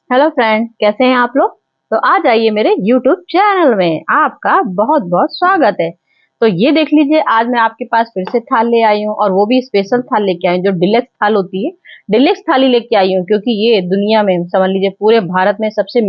Hello friend, कैसे हैं आप लोग। तो आ जाइए मेरे यूट्यूब चैनल में, आपका बहुत बहुत स्वागत है। तो ये देख लीजिए, आज मैं आपके पास फिर से थाल ले आई हूँ और वो भी स्पेशल थाल लेके आई हूँ, जो डिलेक्स थाल होती है। डिलेक्स थाली लेके आई हूँ क्योंकि ये दुनिया में समझ लीजिए पूरे भारत में सबसे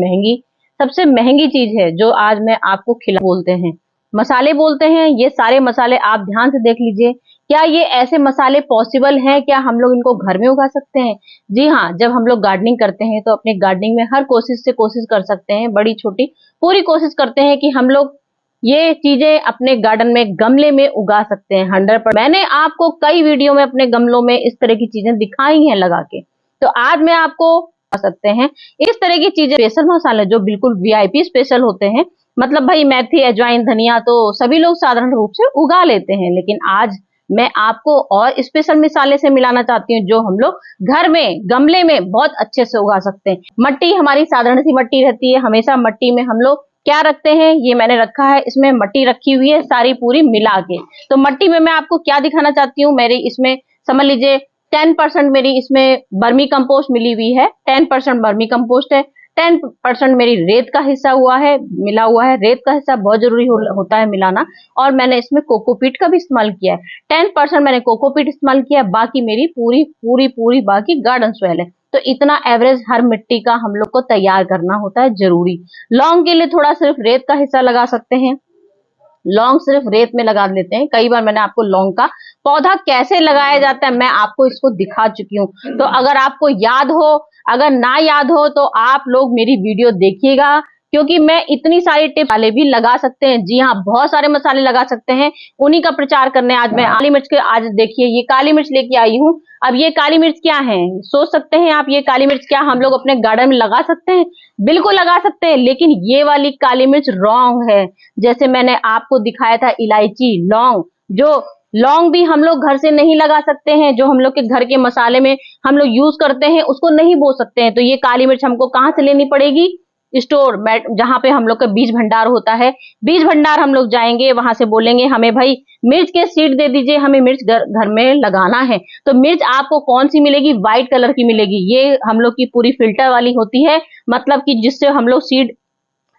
महंगी चीज है जो आज मैं आपको खिला बोलते हैं, मसाले बोलते हैं। ये सारे मसाले आप ध्यान से देख लीजिए, क्या ये ऐसे मसाले पॉसिबल हैं, क्या हम लोग इनको घर में उगा सकते हैं। जी हाँ, जब हम लोग गार्डनिंग करते हैं तो अपने गार्डनिंग में हर कोशिश कर सकते हैं, बड़ी छोटी पूरी कोशिश करते हैं कि हम लोग ये चीजें अपने गार्डन में गमले में उगा सकते हैं 100%। मैंने आपको कई वीडियो में अपने गमलों में इस तरह की चीजें दिखाई हैं लगा के, तो आज मैं आपको बता सकते हैं इस तरह की चीजें। स्पेशल मसाले जो बिल्कुल वीआईपी स्पेशल होते हैं, मतलब भाई मेथी अजवाइन धनिया तो सभी लोग साधारण रूप से उगा लेते हैं, लेकिन आज मैं आपको और स्पेशल मसाले से मिलाना चाहती हूँ जो हम लोग घर में गमले में बहुत अच्छे से उगा सकते हैं। मट्टी हमारी साधारण सी मट्टी रहती है, हमेशा मट्टी में हम लोग क्या रखते हैं, ये मैंने रखा है, इसमें मट्टी रखी हुई है सारी पूरी मिला के। तो मट्टी में मैं आपको क्या दिखाना चाहती हूँ, मेरी इसमें समझ लीजिए 10% मेरी इसमें बर्मी कंपोस्ट मिली हुई है, 10% बर्मी कंपोस्ट है, 10% मेरी रेत का हिस्सा मिला हुआ है। रेत का हिस्सा बहुत जरूरी होता है मिलाना। और मैंने इसमें कोकोपीट का भी इस्तेमाल किया है, 10% मैंने कोकोपीट इस्तेमाल किया है, बाकी मेरी पूरी पूरी पूरी बाकी गार्डन सॉइल है। तो इतना एवरेज हर मिट्टी का हम लोग को तैयार करना होता है जरूरी। लौंग के लिए थोड़ा सिर्फ रेत का हिस्सा लगा सकते हैं, लौंग सिर्फ रेत में लगा देते हैं। कई बार मैंने आपको लौंग का पौधा कैसे लगाया जाता है मैं आपको इसको दिखा चुकी हूँ। तो अगर आपको याद हो, अगर ना याद हो तो आप लोग मेरी वीडियो देखिएगा, क्योंकि मैं इतनी सारी टिप्स मसाले भी लगा सकते हैं। जी हाँ, बहुत सारे मसाले लगा सकते हैं, उन्हीं का प्रचार करने आज मैं काली मिर्च के, आज देखिए ये काली मिर्च लेके आई हूँ। अब ये काली मिर्च क्या है, सोच सकते हैं आप, ये काली मिर्च क्या हम लोग अपने गार्डन में लगा सकते हैं। बिल्कुल लगा सकते हैं, लेकिन ये वाली काली मिर्च रॉन्ग है। जैसे मैंने आपको दिखाया था इलायची, लौंग, जो लौंग भी हम लोग घर से नहीं लगा सकते हैं, जो हम लोग के घर के मसाले में हम लोग यूज करते हैं उसको नहीं बो सकते हैं। तो ये काली मिर्च हमको कहाँ से लेनी पड़ेगी, स्टोर जहां पे हम लोग का बीज भंडार होता है, बीज भंडार हम लोग जाएंगे, वहां से बोलेंगे हमें भाई मिर्च के सीड दे दीजिए, हमें मिर्च घर में लगाना है। तो मिर्च आपको कौन सी मिलेगी, व्हाइट कलर की मिलेगी। ये हम लोग की पूरी फिल्टर वाली होती है, मतलब कि जिससे हम लोग सीड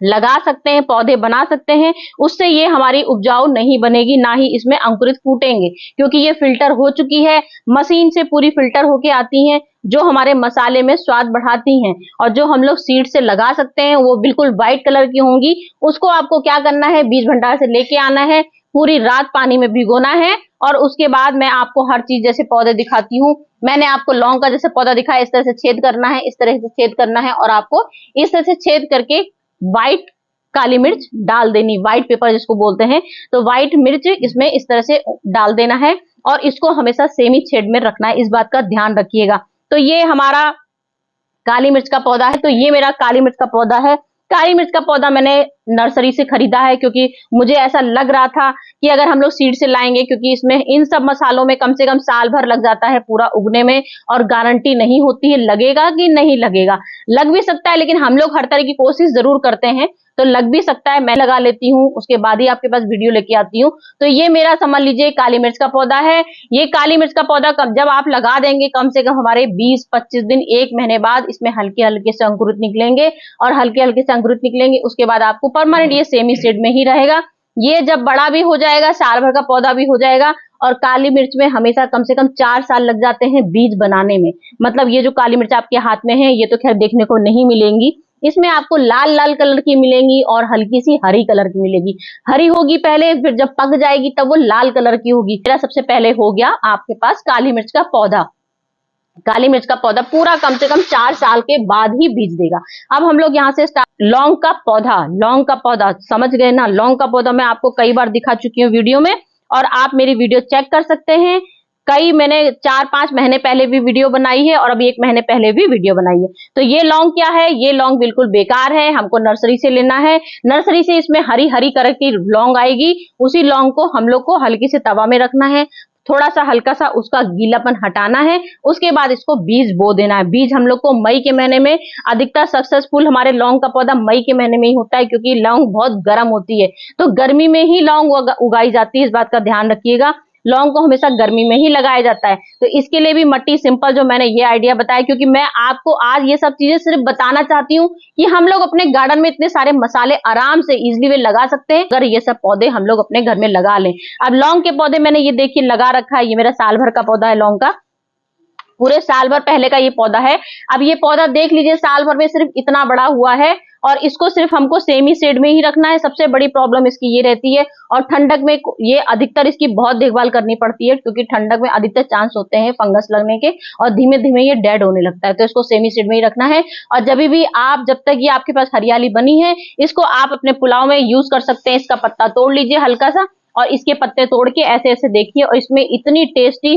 लगा सकते हैं, पौधे बना सकते हैं। उससे ये हमारी उपजाऊ नहीं बनेगी, ना ही इसमें अंकुरित फूटेंगे, क्योंकि ये फिल्टर हो चुकी है, मशीन से पूरी फिल्टर होके आती हैं, जो हमारे मसाले में स्वाद बढ़ाती हैं। और जो हम लोग सीड से लगा सकते हैं वो बिल्कुल व्हाइट कलर की होंगी। उसको आपको क्या करना है, बीज भंडार से लेके आना है, पूरी रात पानी में भिगोना है, और उसके बाद मैं आपको हर चीज जैसे पौधे दिखाती हूँ। मैंने आपको लौंग का जैसे पौधा दिखाया, इस तरह से छेद करना है, इस तरह से छेद करना है, और आपको इस तरह से छेद करके व्हाइट काली मिर्च डाल देनी, व्हाइट पेपर जिसको बोलते हैं। तो व्हाइट मिर्च इसमें इस तरह से डाल देना है, और इसको हमेशा सेमी शेड में रखना है, इस बात का ध्यान रखिएगा। तो ये हमारा काली मिर्च का पौधा है, तो ये मेरा काली मिर्च का पौधा है। काली मिर्च का पौधा मैंने नर्सरी से खरीदा है, क्योंकि मुझे ऐसा लग रहा था कि अगर हम लोग सीड से लाएंगे, क्योंकि इसमें इन सब मसालों में कम से कम साल भर लग जाता है पूरा उगने में, और गारंटी नहीं होती है लगेगा कि नहीं लगेगा। लग भी सकता है, लेकिन हम लोग हर तरह की कोशिश जरूर करते हैं, तो लग भी सकता है। मैं लगा लेती हूँ, उसके बाद ही आपके पास वीडियो लेके आती हूँ। तो ये मेरा समझ लीजिए काली मिर्च का पौधा है। ये काली मिर्च का पौधा जब आप लगा देंगे, कम से कम हमारे 20-25 दिन, 1 महीने बाद इसमें हल्के हल्के से अंकुरित निकलेंगे, और हल्के हल्के से अंकुरित निकलेंगे उसके बाद आपको परमानेंट ये सेमी सीड में ही रहेगा। ये जब बड़ा भी हो जाएगा, साल भर का पौधा भी हो जाएगा। और काली मिर्च में हमेशा कम से कम 4 साल लग जाते हैं बीज बनाने में। मतलब ये जो काली मिर्च आपके हाथ में है, ये तो खैर देखने को नहीं मिलेंगी, इसमें आपको लाल लाल कलर की मिलेंगी और हल्की सी हरी कलर की मिलेगी। हरी होगी पहले, फिर जब पक जाएगी तब वो लाल कलर की होगी। मेरा सबसे पहले हो गया आपके पास काली मिर्च का पौधा। काली मिर्च का पौधा पूरा कम से कम 4 साल के बाद ही बीज देगा। अब हम लोग यहाँ से लौंग का पौधा, लौंग का पौधा समझ गए ना। लौंग का पौधा मैं आपको कई बार दिखा चुकी हूँ वीडियो में, और आप मेरी वीडियो चेक कर सकते हैं। कई मैंने 4-5 महीने पहले भी वीडियो बनाई है, और अभी 1 महीने पहले भी वीडियो बनाई है। तो ये लौंग क्या है, ये लौंग बिल्कुल बेकार है, हमको नर्सरी से लेना है। नर्सरी से इसमें हरी हरी कलर की लौंग आएगी, उसी लौंग को हम लोग को हल्की से तवा में रखना है, थोड़ा सा हल्का सा उसका गीलापन हटाना है। उसके बाद इसको बीज बो देना है। बीज हम लोग को मई के महीने में, अधिकतर सक्सेसफुल हमारे लौंग का पौधा मई के महीने में ही होता है, क्योंकि लौंग बहुत गर्म होती है, तो गर्मी में ही लौंग उगाई जाती है, इस बात का ध्यान रखिएगा। लौंग को हमेशा गर्मी में ही लगाया जाता है। तो इसके लिए भी मट्टी सिंपल जो मैंने ये आइडिया बताया, क्योंकि मैं आपको आज ये सब चीजें सिर्फ बताना चाहती हूँ कि हम लोग अपने गार्डन में इतने सारे मसाले आराम से इजीली वे लगा सकते हैं अगर ये सब पौधे हम लोग अपने घर में लगा लें। अब लौंग के पौधे मैंने ये देखिए लगा रखा है, ये मेरा साल भर का पौधा है लौंग का, पूरे साल भर पहले का ये पौधा है। अब ये पौधा देख लीजिए साल भर में सिर्फ इतना बड़ा हुआ है, और इसको सिर्फ हमको सेमी शेड में ही रखना है। सबसे बड़ी प्रॉब्लम इसकी ये रहती है, और ठंडक में ये अधिकतर इसकी बहुत देखभाल करनी पड़ती है, क्योंकि ठंडक में अधिकतर चांस होते हैं फंगस लगने के, और धीमे धीमे ये डेड होने लगता है। तो इसको सेमी शेड में ही रखना है। और जब भी आप, जब तक ये आपके पास हरियाली बनी है, इसको आप अपने पुलाव में यूज कर सकते हैं। इसका पत्ता तोड़ लीजिए हल्का सा, और इसके पत्ते तोड़ के ऐसे ऐसे देखिए, और इसमें इतनी टेस्टी,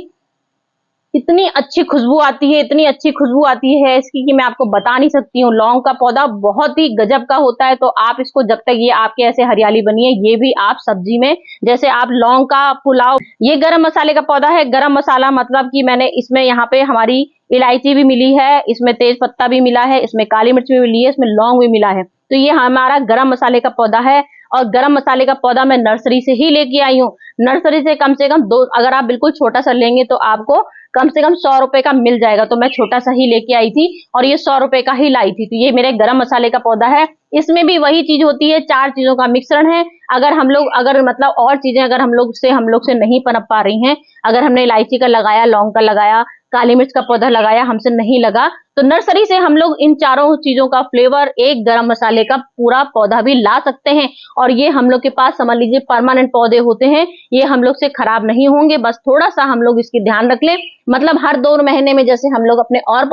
इतनी अच्छी खुशबू आती है, इतनी अच्छी खुशबू आती है इसकी कि मैं आपको बता नहीं सकती हूँ। लौंग का पौधा बहुत ही गजब का होता है। तो आप इसको, जब तक ये आपके ऐसे हरियाली बनी है, ये भी आप सब्जी में, जैसे आप लौंग का पुलाव, ये गरम मसाले का पौधा है। गरम मसाला मतलब कि मैंने इसमें यहाँ पे हमारी इलायची भी मिली है, इसमें तेज पत्ता भी मिला है, इसमें काली मिर्च भी मिली है, इसमें लौंग भी मिला है। तो ये हमारा गरम मसाले का पौधा है। और गरम मसाले का पौधा मैं नर्सरी से ही लेके आई हूँ। नर्सरी से कम 2, अगर आप बिल्कुल छोटा सा लेंगे तो आपको कम से कम 100 रुपए का मिल जाएगा। तो मैं छोटा सा ही लेके आई थी, और ये 100 रुपए का ही लाई थी। तो ये मेरे गरम मसाले का पौधा है। इसमें भी वही चीज होती है, 4 चीजों का मिश्रण है। अगर हम लोग, अगर मतलब और चीजें अगर हम लोग से नहीं पनप पा रही हैं, अगर हमने इलायची का लगाया, लौंग का लगाया, काली मिर्च का पौधा लगाया, हमसे नहीं लगा, तो नर्सरी से हम लोग इन चारों चीजों का फ्लेवर, एक गरम मसाले का पूरा पौधा भी ला सकते हैं। और ये हम लोग के पास समझ लीजिए परमानेंट पौधे होते हैं, ये हम लोग से खराब नहीं होंगे। बस थोड़ा सा हम लोग इसकी ध्यान रख ले, मतलब हर 2 महीने में जैसे हम लोग अपने और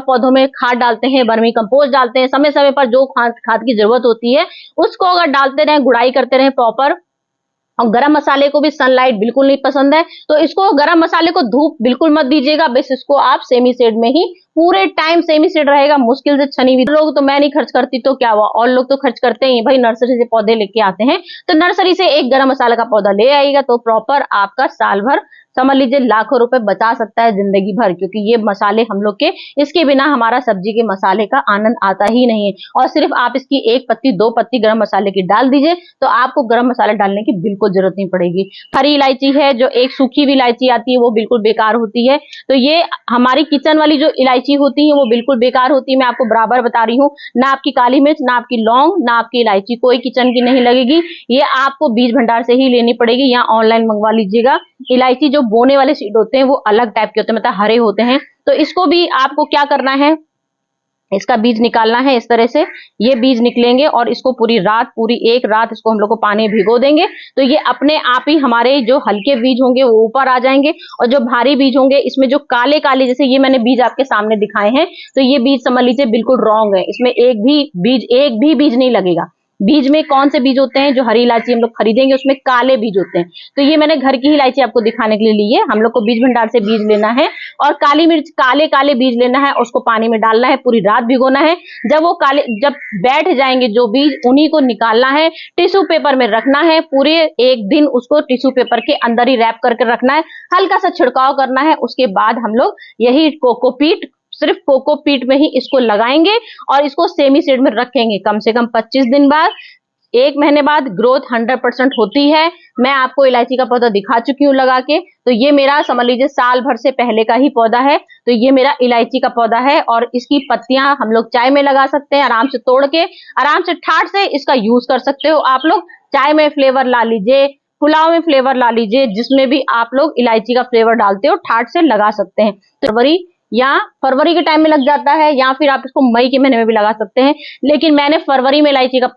पौधों में खाद डालते हैं, वर्मी कंपोस्ट डालते हैं, समय समय पर जो खाद की जरूरत होती है उसको अगर डालते रहे, गुड़ाई करते रहे प्रॉपर। और गरम मसाले को भी सनलाइट बिल्कुल नहीं पसंद है, तो इसको, गरम मसाले को धूप बिल्कुल मत दीजिएगा। बस इसको आप सेमी शेड में ही, पूरे टाइम सेमी शेड रहेगा, मुश्किल से छनी हुई। लोग तो, मैं नहीं खर्च करती तो क्या हुआ, और लोग तो खर्च करते हैं भाई, नर्सरी से पौधे लेके आते हैं। तो नर्सरी से एक गरम मसाला का पौधा ले आएगा तो प्रॉपर आपका साल भर, समझ लीजिए लाखों रुपए बचा सकता है जिंदगी भर, क्योंकि ये मसाले हम लोग के, इसके बिना हमारा सब्जी के मसाले का आनंद आता ही नहीं है। और सिर्फ आप इसकी 1 पत्ती 2 पत्ती गरम मसाले की डाल दीजिए, तो आपको गरम मसाला डालने की बिल्कुल जरूरत नहीं पड़ेगी। हरी इलायची है, जो एक सूखी हुई इलायची आती है, वो बिल्कुल बेकार होती है। तो ये हमारी किचन वाली जो इलायची होती है वो बिल्कुल बेकार होती है। मैं आपको बराबर बता रही हूँ, ना आपकी काली मिर्च, ना आपकी लौंग, ना आपकी इलायची कोई किचन की नहीं लगेगी। ये आपको बीज भंडार से ही लेनी पड़ेगी, या ऑनलाइन मंगवा लीजिएगा। इलायची जो बोने वाले सीड होते हैं वो अलग टाइप के होते हैं, मतलब हरे होते हैं। तो इसको भी आपको क्या करना है, इसका बीज निकालना है। इस तरह से ये बीज निकलेंगे, और इसको पूरी 1 रात इसको हम लोग को पानी भिगो देंगे। तो ये अपने आप ही, हमारे जो हल्के बीज होंगे वो ऊपर आ जाएंगे, और जो भारी बीज होंगे, इसमें जो काले काले, जैसे ये मैंने बीज आपके सामने दिखाए हैं, तो ये बीज समझ लीजिए बिल्कुल रॉन्ग है। इसमें एक भी बीज नहीं लगेगा। बीज में कौन से बीज होते हैं, जो हरी इलायची हम लोग खरीदेंगे उसमें काले बीज होते हैं। तो ये मैंने घर की ही इलायची आपको दिखाने के लिए ली है। हम लोग को बीज भंडार से बीज लेना है, और काली मिर्च, काले काले बीज लेना है, उसको पानी में डालना है, पूरी रात भिगोना है। जब बैठ जाएंगे जो बीज, उन्हीं को निकालना है, टिश्यू पेपर में रखना है, पूरे 1 दिन उसको टिश्यू पेपर के अंदर ही रैप करके रखना है, हल्का सा छिड़काव करना है। उसके बाद हम लोग यही कोकोपीट, सिर्फ कोकोपीट में ही इसको लगाएंगे, और इसको सेमी शेड में रखेंगे। कम से कम 25 दिन बाद, 1 महीने बाद ग्रोथ 100% होती है। मैं आपको इलायची का पौधा दिखा चुकी हूँ लगा के। तो ये मेरा, समझ लीजिए साल भर से पहले का ही पौधा है। तो ये मेरा इलायची का पौधा है, और इसकी पत्तियां हम लोग चाय में लगा सकते हैं, आराम से तोड़ के, आराम से ठाट से इसका यूज कर सकते हो। आप लोग चाय में फ्लेवर ला लीजिए, पुलाव में फ्लेवर ला लीजिए, जिसमें भी आप लोग इलायची का फ्लेवर डालते हो, ठाट से लगा सकते हैं। फरवरी के टाइम में लग जाता है, या फिर आप इसको मई के महीने में भी लगा सकते हैं। लेकिन मैंने फरवरी में इलायची का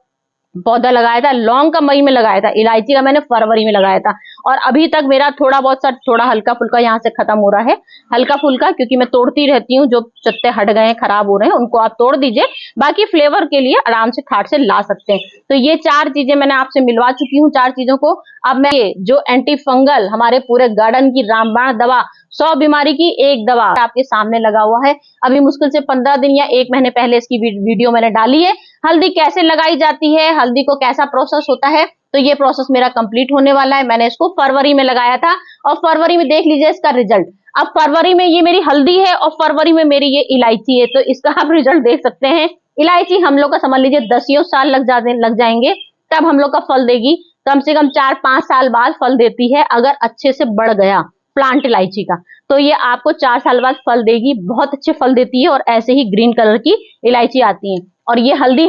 पौधा लगाया था, लौंग का मई में लगाया था, इलायची का मैंने फरवरी में लगाया था। और अभी तक मेरा थोड़ा हल्का फुल्का यहाँ से खत्म हो रहा है, हल्का फुल्का, क्योंकि मैं तोड़ती रहती हूँ। जो पत्ते हट गए हैं, खराब हो रहे हैं, उनको आप तोड़ दीजिए। बाकी फ्लेवर के लिए आराम से खाट से ला सकते हैं। तो ये 4 चीजें मैंने आपसे मिलवा चुकी हूँ, 4 चीजों को। अब मैं ये जो एंटी फंगल, हमारे पूरे गार्डन की रामबाण दवा, 100 बीमारी की 1 दवा आपके सामने लगा हुआ है। अभी मुश्किल से 15 दिन या 1 महीने पहले इसकी वीडियो मैंने डाली है। हल्दी कैसे लगाई जाती है, हल्दी को कैसा प्रोसेस होता है, तो ये प्रोसेस मेरा कंप्लीट होने वाला है। मैंने इसको फरवरी में लगाया था, और फरवरी में देख लीजिए इसका रिजल्ट। अब फरवरी में ये मेरी हल्दी है, और फरवरी में मेरी ये इलायची है। तो इसका आप रिजल्ट देख सकते हैं। इलायची हम लोग का समझ लीजिए 10 साल लग जाएंगे, तब हम लोग का फल देगी, कम से कम 4-5 साल बाद फल देती है, अगर अच्छे से बढ़ गया प्लांट इलायची का, तो ये आपको 4 साल बाद फल देगी, बहुत अच्छे फल देती है। और ऐसे ही ग्रीन कलर की इलायची आती है। और ये हल्दी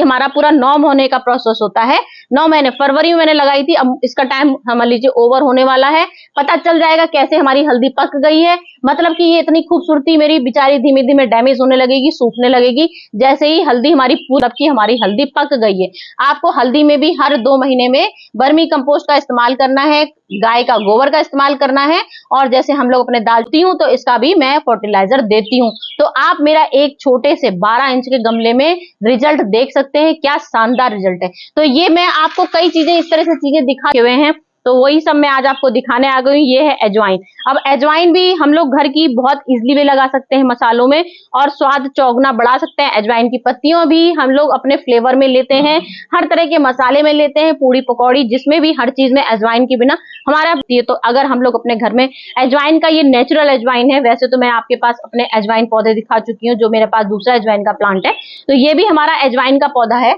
हमारा पूरा 9 महीने का प्रोसेस होता है। 9 महीने, फरवरी में मैंने लगाई थी, अब इसका टाइम समझ लीजिए ओवर होने वाला है। पता चल जाएगा कैसे हमारी हल्दी पक गई है। मतलब कि ये इतनी खूबसूरती मेरी बेचारी धीमे धीमे डैमेज होने लगेगी, सूखने लगेगी, जैसे ही हल्दी हमारी हल्दी पक गई है। आपको हल्दी में भी हर 2 महीने में वर्मी कंपोस्ट का इस्तेमाल करना है, गाय का गोबर का इस्तेमाल करना है। और जैसे हम लोग अपने डालती हूँ तो इसका भी मैं फर्टिलाइजर देती हूँ। तो आप मेरा एक छोटे से 12 इंच के गमले में रिजल्ट देख सकते हैं, क्या शानदार रिजल्ट है। तो ये मैं आपको कई चीजें इस तरह से चीजें दिखाए हुए हैं, तो वही सब मैं आज आपको दिखाने आ गई हूँ। ये है अजवाइन। अब अजवाइन भी हम लोग घर की बहुत इजीली भी लगा सकते हैं मसालों में, और स्वाद चौगुना बढ़ा सकते हैं। अजवाइन की पत्तियों भी हम लोग अपने फ्लेवर में लेते हैं, हर तरह के मसाले में लेते हैं, पूड़ी पकौड़ी जिसमें भी, हर चीज में अजवाइन के बिना हमारा ये। तो अगर हम लोग अपने घर में अजवाइन का, ये नेचुरल अजवाइन है, वैसे तो मैं आपके पास अपने अजवाइन पौधे दिखा चुकी हूँ, जो मेरे पास दूसरा अजवाइन का प्लांट है, तो ये भी हमारा अजवाइन का पौधा है।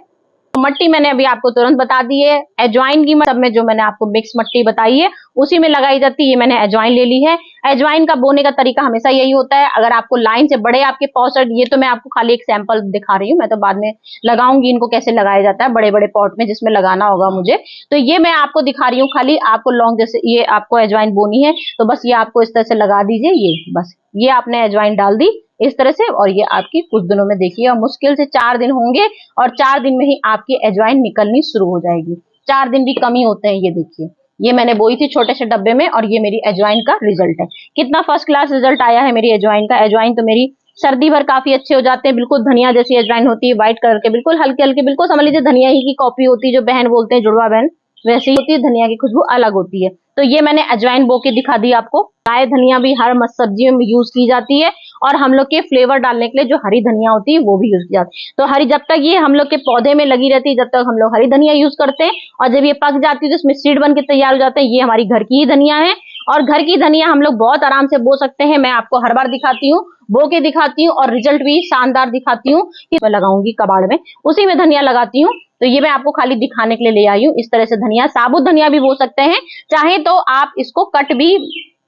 मट्टी मैंने अभी आपको तुरंत बता दी है। अजवाइन की सब में जो मैंने आपको मिक्स मट्टी बताई है उसी में लगाई जाती है। ये मैंने अजवाइन ले ली है। अजवाइन का बोने का तरीका हमेशा यही होता है, अगर आपको लाइन से बड़े आपके पॉट, ये तो मैं आपको खाली एक सैंपल दिखा रही हूँ, मैं तो बाद में लगाऊंगी इनको कैसे लगाया जाता है बड़े बड़े पॉट में जिसमें लगाना होगा मुझे। तो ये मैं आपको दिखा रही हूँ खाली, आपको लॉन्ग, जैसे ये आपको अजवाइन बोनी है तो बस ये आपको इस तरह से लगा दीजिए। ये बस, ये आपने अजवाइन डाल दी इस तरह से, और ये आपकी कुछ दिनों में देखिए, मुश्किल से 4 दिन होंगे और 4 दिन में ही आपकी अजवाइन निकलनी शुरू हो जाएगी। 4 दिन भी कम ही होते हैं। ये देखिए, ये मैंने बोई थी छोटे से डब्बे में, और ये मेरी अजवाइन का रिजल्ट है। कितना फर्स्ट क्लास रिजल्ट आया है मेरी अजवाइन का। अजवाइन तो मेरी सर्दी भर काफी अच्छे हो जाते हैं, बिल्कुल धनिया जैसी अजवाइन होती है, व्हाइट कलर के, बिल्कुल हल्के हल्के, बिल्कुल समझ लीजिए धनिया ही की कॉपी होती है, जो बहन बोलते हैं जुड़वा बहन, वैसी होती है। धनिया की खुशबू अलग होती है। तो ये मैंने अजवाइन बो के दिखा दी आपको। गाय धनिया भी हर सब्जी में यूज की जाती है, और हम लोग के फ्लेवर डालने के लिए जो हरी धनिया होती है वो भी यूज की जाती है। तो हरी, जब तक ये हम लोग के पौधे में लगी रहती है, जब तक हम लोग हरी धनिया यूज करते हैं, और जब ये पक जाती है तो इसमें सीड बन के तैयार हो जाते हैं। ये हमारी घर की ही धनिया है, और घर की धनिया हम लोग बहुत आराम से बो सकते हैं। मैं आपको हर बार दिखाती हूँ, बो के दिखाती हूँ, और रिजल्ट भी शानदार दिखाती हूँ। कि मैं लगाऊंगी कबाड़ में, उसी में धनिया लगाती हूँ। तो ये मैं आपको खाली दिखाने के लिए ले आई हूँ। इस तरह से धनिया, साबुत धनिया भी बो सकते हैं, चाहे तो आप इसको कट भी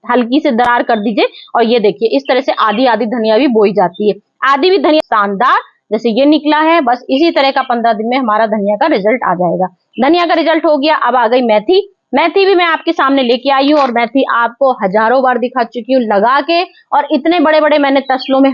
हल्की से दरार कर दीजिए। और ये देखिए, इस तरह से आधी आधी धनिया भी बोई जाती है। आधी भी धनिया शानदार जैसे ये निकला है, बस इसी तरह का 15 दिन में हमारा धनिया का रिजल्ट आ जाएगा। धनिया का रिजल्ट हो गया। अब आ गई मेथी। मेथी भी मैं आपके सामने लेके आई हूँ, और मेथी आपको हजारों बार दिखा चुकी हूँ लगा के, और इतने बड़े बड़े मैंने तसलों में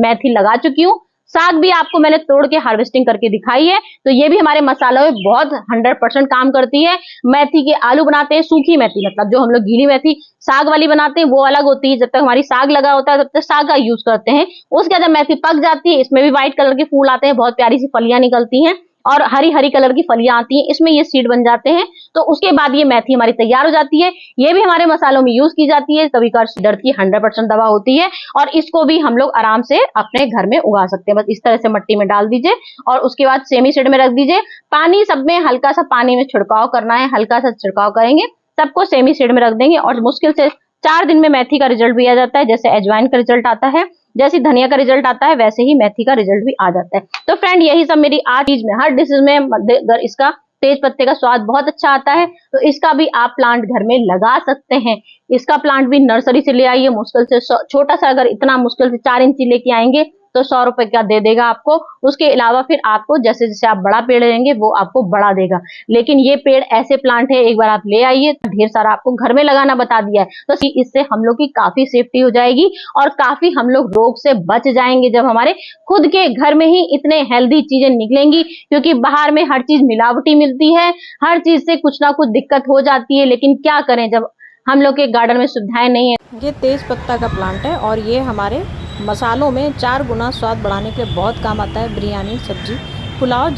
मेथी लगा चुकी हूँ। साग भी आपको मैंने तोड़ के हार्वेस्टिंग करके दिखाई है। तो ये भी हमारे मसालों में बहुत 100% काम करती है। मेथी के आलू बनाते हैं, सूखी मेथी, मतलब जो हम लोग गीली मेथी साग वाली बनाते हैं वो अलग होती है। जब तक हमारी साग लगा होता है तब तक साग का यूज करते हैं। उसके बाद जब मेथी पक जाती है, इसमें भी व्हाइट कलर के फूल आते हैं, बहुत प्यारी सी फलियां निकलती हैं, और हरी हरी कलर की फलियां आती हैं, इसमें ये सीड बन जाते हैं। तो उसके बाद ये मेथी हमारी तैयार हो जाती है। ये भी हमारे मसालों में यूज की जाती है। कभी कभार दर्द की 100% दवा होती है, और इसको भी हम लोग आराम से अपने घर में उगा सकते हैं। बस इस तरह से मट्टी में डाल दीजिए, और उसके बाद सेमी सीड में रख दीजिए। पानी सब में हल्का सा पानी में छिड़काव करना है, हल्का सा छिड़काव करेंगे, सबको सेमी सीड में रख देंगे, और मुश्किल से 4 दिन में मेथी का रिजल्ट भी आ जाता है। जैसे अजवाइन का रिजल्ट आता है, जैसे धनिया का रिजल्ट आता है, वैसे ही मेथी का रिजल्ट भी आ जाता है। तो फ्रेंड, यही सब मेरी आज चीज में, हर डिशेज में इसका तेज पत्ते का स्वाद बहुत अच्छा आता है। तो इसका भी आप प्लांट घर में लगा सकते हैं। इसका प्लांट भी नर्सरी से ले आइए, मुश्किल से छोटा सा, अगर इतना मुश्किल से 4 इंची लेके आएंगे तो 100 रुपए का दे देगा आपको। उसके अलावा फिर आपको जैसे जैसे आप बड़ा पेड़ लेंगे वो आपको बढ़ा देगा। लेकिन ये पेड़ ऐसे प्लांट है, एक बार आप ले आइए, ढेर सारा आपको घर में लगाना बता दिया है, तो इससे हम लोग की काफी सेफ्टी हो जाएगी, और काफी हम लोग रोग से बच जाएंगे, जब हमारे खुद के घर में ही इतने हेल्दी चीजें निकलेंगी। क्योंकि बाहर में हर चीज मिलावटी मिलती है, हर चीज से कुछ ना कुछ दिक्कत हो जाती है। लेकिन क्या करें, जब हम लोग के गार्डन में सुविधाएं नहीं है। ये तेज पत्ता का प्लांट है, और ये हमारे मसालों में 4 गुना स्वाद बढ़ाने के लिए बहुत काम आता है। बिरयानी, सब्जी, पुलाव।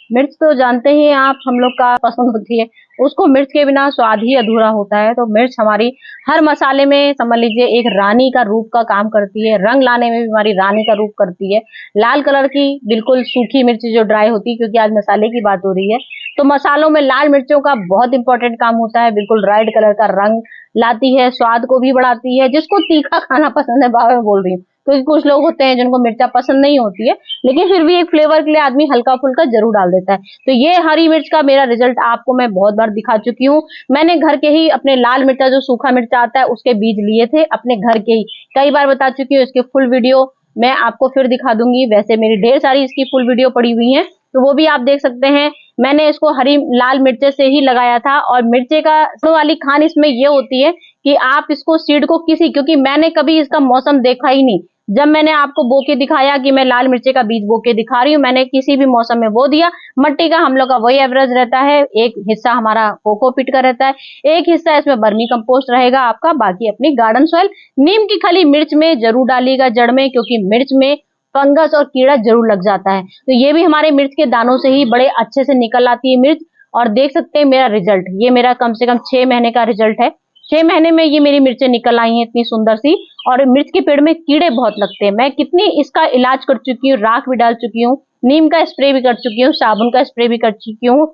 मिर्च तो जानते ही आप, हम लोग का पसंद होती है, उसको मिर्च के बिना स्वाद ही अधूरा होता है। तो मिर्च हमारी हर मसाले में समझ लीजिए एक रानी का रूप का काम करती है, रंग लाने में भी हमारी रानी का रूप करती है। लाल कलर की बिल्कुल सूखी मिर्च जो ड्राई होती है, क्योंकि आज मसाले की बात हो रही है, तो मसालों में लाल मिर्चों का बहुत इंपॉर्टेंट काम होता है। बिल्कुल रेड कलर का रंग लाती है, स्वाद को भी बढ़ाती है। जिसको तीखा खाना पसंद है, बाबा मैं बोल रही हूँ, क्योंकि कुछ लोग होते हैं जिनको मिर्चा पसंद नहीं होती है, लेकिन फिर भी एक फ्लेवर के लिए आदमी हल्का फुल्का जरूर डाल देता है। तो ये हरी मिर्च का मेरा रिजल्ट आपको मैं बहुत बार दिखा चुकी हूँ। मैंने घर के ही अपने लाल मिर्चा जो सूखा मिर्चा आता है उसके बीज लिए थे अपने घर के ही, कई बार बता चुकी हूँ। इसके फुल वीडियो मैं आपको फिर दिखा दूंगी। वैसे मेरी ढेर सारी इसकी फुल वीडियो पड़ी हुई है, तो वो भी आप देख सकते हैं। मैंने इसको हरी लाल मिर्चे से ही लगाया था। और मिर्चे का वाली खान इसमें ये होती है कि आप इसको सीड को क्योंकि मैंने कभी इसका मौसम देखा ही नहीं। जब मैंने आपको बो के दिखाया कि मैं लाल मिर्चे का बीज बो के दिखा रही हूँ, मैंने किसी भी मौसम में बो दिया। मट्टी का हम लोग का वही एवरेज रहता है, एक हिस्सा हमारा कोकोपीट का रहता है, एक हिस्सा इसमें वर्मी कंपोस्ट रहेगा आपका, बाकी अपनी गार्डन सॉइल। नीम की खली मिर्च में जरूर डालिएगा जड़ में, क्योंकि मिर्च में फंगस और कीड़ा जरूर लग जाता है। तो ये भी हमारे मिर्च के दानों से ही बड़े अच्छे से निकल आती है मिर्च। और देख सकते हैं मेरा रिजल्ट, ये मेरा कम से कम 6 महीने का रिजल्ट है। 6 महीने में ये मेरी मिर्चें निकल आई हैं इतनी सुंदर सी। और मिर्च के पेड़ में कीड़े बहुत लगते हैं, मैं कितनी इसका इलाज कर चुकी हूँ, राख भी डाल चुकी हूँ, नीम का स्प्रे भी कर चुकी हूँ, साबुन का स्प्रे भी कर चुकी हूँ,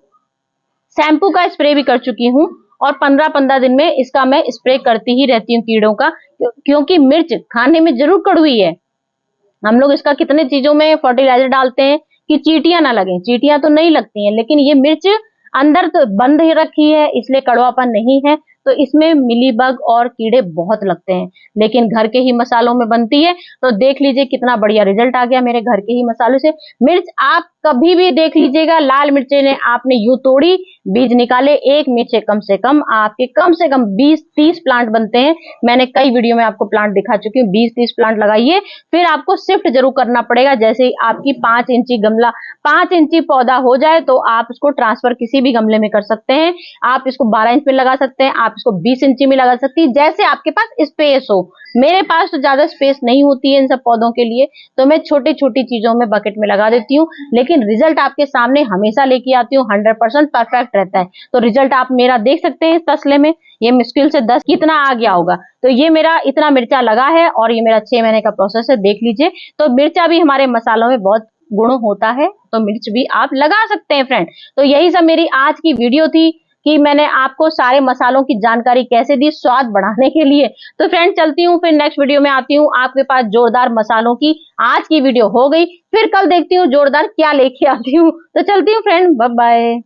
शैम्पू का स्प्रे भी कर चुकी हूँ। और 15-15 दिन में इसका मैं स्प्रे करती ही रहती हूँ कीड़ों का, क्योंकि मिर्च खाने में जरूर कड़वी है। हम लोग इसका कितने चीजों में फर्टिलाइजर डालते हैं कि चींटियां ना लगे, चींटियां तो नहीं लगती हैं, लेकिन ये मिर्च अंदर तो बंद ही रखी है इसलिए कड़वापन नहीं है। तो इसमें मिलीबग और कीड़े बहुत लगते हैं, लेकिन घर के ही मसालों में बनती है। तो देख लीजिए कितना बढ़िया रिजल्ट आ गया मेरे घर के ही मसालों से। मिर्च आप कभी भी देख लीजिएगा, लाल मिर्चे ने आपने यूं तोड़ी, बीज निकाले, एक मिर्च से कम आपके कम से कम 20-30 प्लांट बनते हैं। मैंने कई वीडियो में आपको प्लांट दिखा चुकी हूँ। 20-30 प्लांट लगाइए, फिर आपको शिफ्ट जरूर करना पड़ेगा। जैसे ही आपकी 5 इंची गमला 5 इंची पौधा हो जाए तो आप इसको ट्रांसफर किसी भी गमले में कर सकते हैं। आप इसको 12 इंच में लगा सकते हैं, आप इसको 20 इंची में लगा सकती है, जैसे आपके पास स्पेस हो। मेरे पास तो ज्यादा स्पेस नहीं होती है इन सब पौधों के लिए, तो मैं छोटी छोटी चीजों में बकेट में लगा देती हूँ, लेकिन रिजल्ट आपके सामने हमेशा लेके आती हूँ। 100% परफेक्ट रहता है। तो रिजल्ट आप मेरा देख सकते हैं इस तसले में, ये मुश्किल से 10 कितना आ गया होगा। तो ये मेरा इतना मिर्चा लगा है और ये मेरा 6 महीने का प्रोसेस है, देख लीजिए। तो मिर्चा भी हमारे मसालों में बहुत गुण होता है, तो मिर्च भी आप लगा सकते हैं फ्रेंड। तो यही सब मेरी आज की वीडियो थी कि मैंने आपको सारे मसालों की जानकारी कैसे दी स्वाद बढ़ाने के लिए। तो फ्रेंड चलती हूँ, फिर नेक्स्ट वीडियो में आती हूँ आपके पास जोरदार मसालों की। आज की वीडियो हो गई, फिर कल देखती हूँ जोरदार क्या लेके आती हूँ। तो चलती हूँ फ्रेंड, बाय बाय।